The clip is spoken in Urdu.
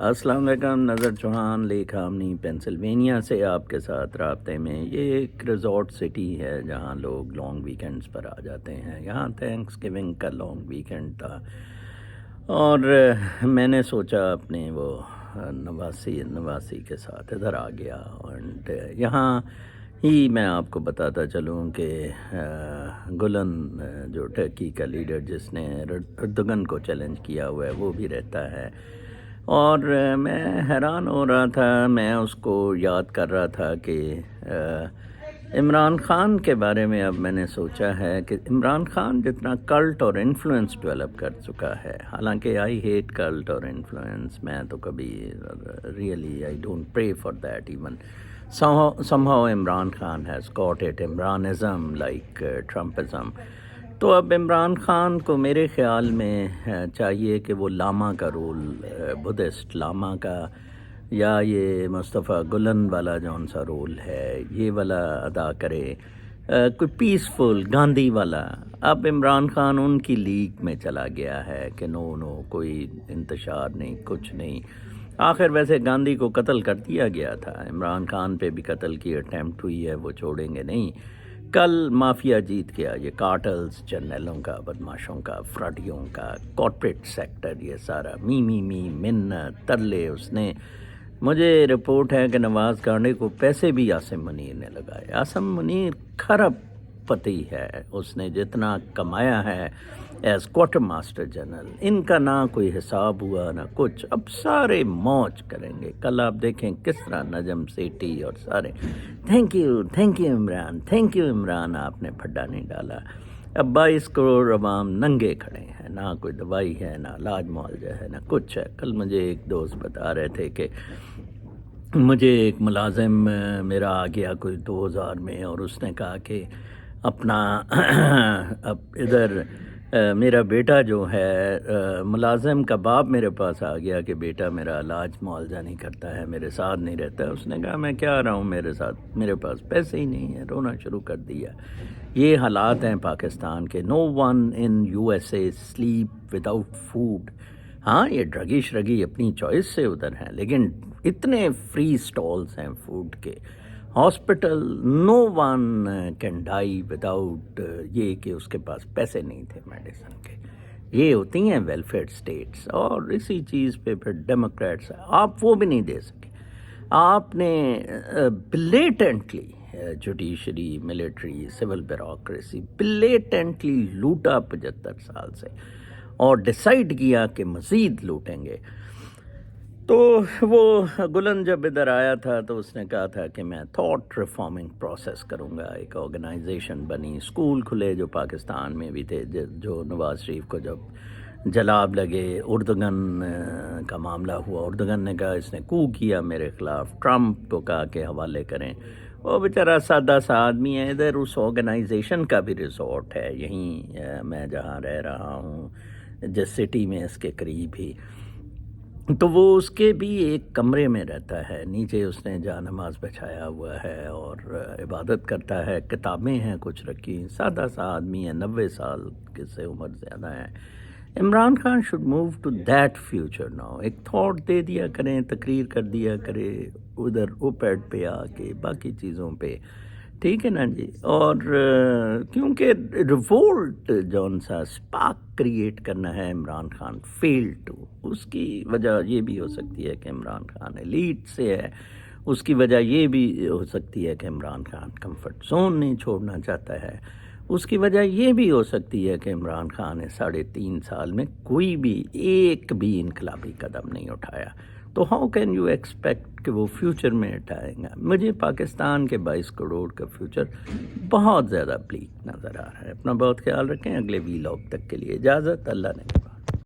السلام علیکم، نظر چوہان لیک ہامنی پینسلوینیا سے آپ کے ساتھ رابطے میں۔ یہ ایک ریزورٹ سٹی ہے جہاں لوگ لانگ ویکنڈز پر آ جاتے ہیں۔ یہاں تھینکس گیونگ کا لانگ ویکنڈ تھا اور میں نے سوچا اپنے وہ نواسی کے ساتھ ادھر آ گیا، اور یہاں ہی میں آپ کو بتاتا چلوں کہ گلن جو ٹرکی کا لیڈر جس نے اردوغن کو چیلنج کیا ہوا ہے وہ بھی رہتا ہے، اور میں حیران ہو رہا تھا، میں اس کو یاد کر رہا تھا کہ عمران خان کے بارے میں اب میں نے سوچا ہے کہ عمران خان جتنا کلٹ اور انفلوئنس ڈیولپ کر چکا ہے، حالانکہ آئی ہیٹ کلٹ اور انفلوئنس، میں تو کبھی really I don't pray for that even somehow Imran Khan has got it، Imranism like Trumpism. تو اب عمران خان کو میرے خیال میں چاہیے کہ وہ لاما کا رول، بدھسٹ لاما کا، یا یہ مصطفیٰ گلن والا جون سا رول ہے یہ والا ادا کرے، کوئی پیسفل گاندھی والا۔ اب عمران خان ان کی لیگ میں چلا گیا ہے کہ نو کوئی انتشار نہیں، کچھ نہیں۔ آخر ویسے گاندھی کو قتل کر دیا گیا تھا، عمران خان پہ بھی قتل کی اٹیمپٹ ہوئی ہے، وہ چھوڑیں گے نہیں۔ کل مافیا جیت گیا، یہ کارٹلز، جرنیلوں کا، بدماشوں کا، فراڈیوں کا، کارپوریٹ سیکٹر، یہ سارا می منت ترلے۔ اس نے، مجھے رپورٹ ہے کہ نواز گانڈے کو پیسے بھی عاصم منیر نے لگائے۔ عاصم منیر خراب پتی ہے، اس نے جتنا کمایا ہے ایز کوارٹر ماسٹر جنرل، ان کا نہ کوئی حساب ہوا نہ کچھ، اب سارے موج کریں گے۔ کل آپ دیکھیں کس طرح نجم سیٹھی اور سارے thank you Imran, thank you Imran, آپ نے پھڈا نہیں ڈالا۔ اب 22 کروڑ عوام ننگے کھڑے ہیں، نہ کوئی دوائی ہے، نہ علاج معالجہ ہے، نہ کچھ ہے۔ کل مجھے ایک دوست بتا رہے تھے کہ مجھے ایک ملازم میرا آ گیا کوئی 2000 میں، اور اس نے کہا کہ اپنا اب ادھر میرا بیٹا جو ہے، ملازم کا باپ میرے پاس آ گیا کہ بیٹا میرا علاج معالجہ نہیں کرتا ہے، میرے ساتھ نہیں رہتا ہے۔ اس نے کہا میں کیا رہا ہوں میرے ساتھ، میرے پاس پیسے ہی نہیں ہیں، رونا شروع کر دیا۔ یہ حالات ہیں پاکستان کے۔ No one in U S A sleep without food. ہاں یہ ڈرگی شرگی اپنی چوائس سے ادھر ہیں، لیکن اتنے فری سٹالز ہیں فوڈ کے، hospital, no one can die without یہ کہ اس کے پاس پیسے نہیں تھے میڈیسن کے۔ یہ ہوتی ہیں ویلفیئر سٹیٹس، اور اسی چیز پہ پھر ڈیموکریٹس آپ وہ بھی نہیں دے سکے۔ آپ نے blatantly judiciary, military, civil bureaucracy blatantly لوٹا 75 سال سے، اور ڈیسائیڈ کیا کہ مزید لوٹیں گے۔ تو وہ گلن جب ادھر آیا تھا تو اس نے کہا تھا کہ میں تھاٹ ریفارمنگ پروسیس کروں گا، ایک آرگنائزیشن بنی، اسکول کھلے جو پاکستان میں بھی تھے، جو نواز شریف کو جب جلاب لگے، اردوغن کا معاملہ ہوا، اردوغن نے کہا اس نے کو کیا میرے خلاف، ٹرمپ کو کہا کہ حوالے کریں۔ وہ بیچارہ سادہ سا آدمی ہے، ادھر اس آرگنائزیشن کا بھی ریزورٹ ہے یہیں میں جہاں رہ رہا ہوں، جس سٹی میں اس کے قریب ہی، تو وہ اس کے بھی ایک کمرے میں رہتا ہے، نیچے اس نے جا نماز بچھایا ہوا ہے اور عبادت کرتا ہے، کتابیں ہیں کچھ رکھی، سادہ سا آدمی ہے، 90 سال کے سے عمر زیادہ ہے۔ Imran Khan should move to that future now. ایک تھاٹ دے دیا کریں، تقریر کر دیا کرے ادھر اوپیڈ پہ آ کے، باقی چیزوں پہ، ٹھیک ہے نا جی۔ اور کیونکہ ریوولٹ جون سا سپارک کریٹ کرنا ہے، عمران خان فیل ٹو، اس کی وجہ یہ بھی ہو سکتی ہے کہ عمران خان ایلیٹ سے ہے، اس کی وجہ یہ بھی ہو سکتی ہے کہ عمران خان کمفرٹ زون نہیں چھوڑنا چاہتا ہے، اس کی وجہ یہ بھی ہو سکتی ہے کہ عمران خان نے 3.5 سال میں کوئی بھی ایک بھی انقلابی قدم نہیں اٹھایا، تو ہاؤ کین یو ایکسپیکٹ کہ وہ فیوچر میں اٹھائیں گا؟ مجھے پاکستان کے 22 کروڑ کا فیوچر بہت زیادہ بلیک نظر آ رہا ہے۔ اپنا بہت خیال رکھیں، اگلے ویلاگ تک کے لیے اجازت، اللہ نے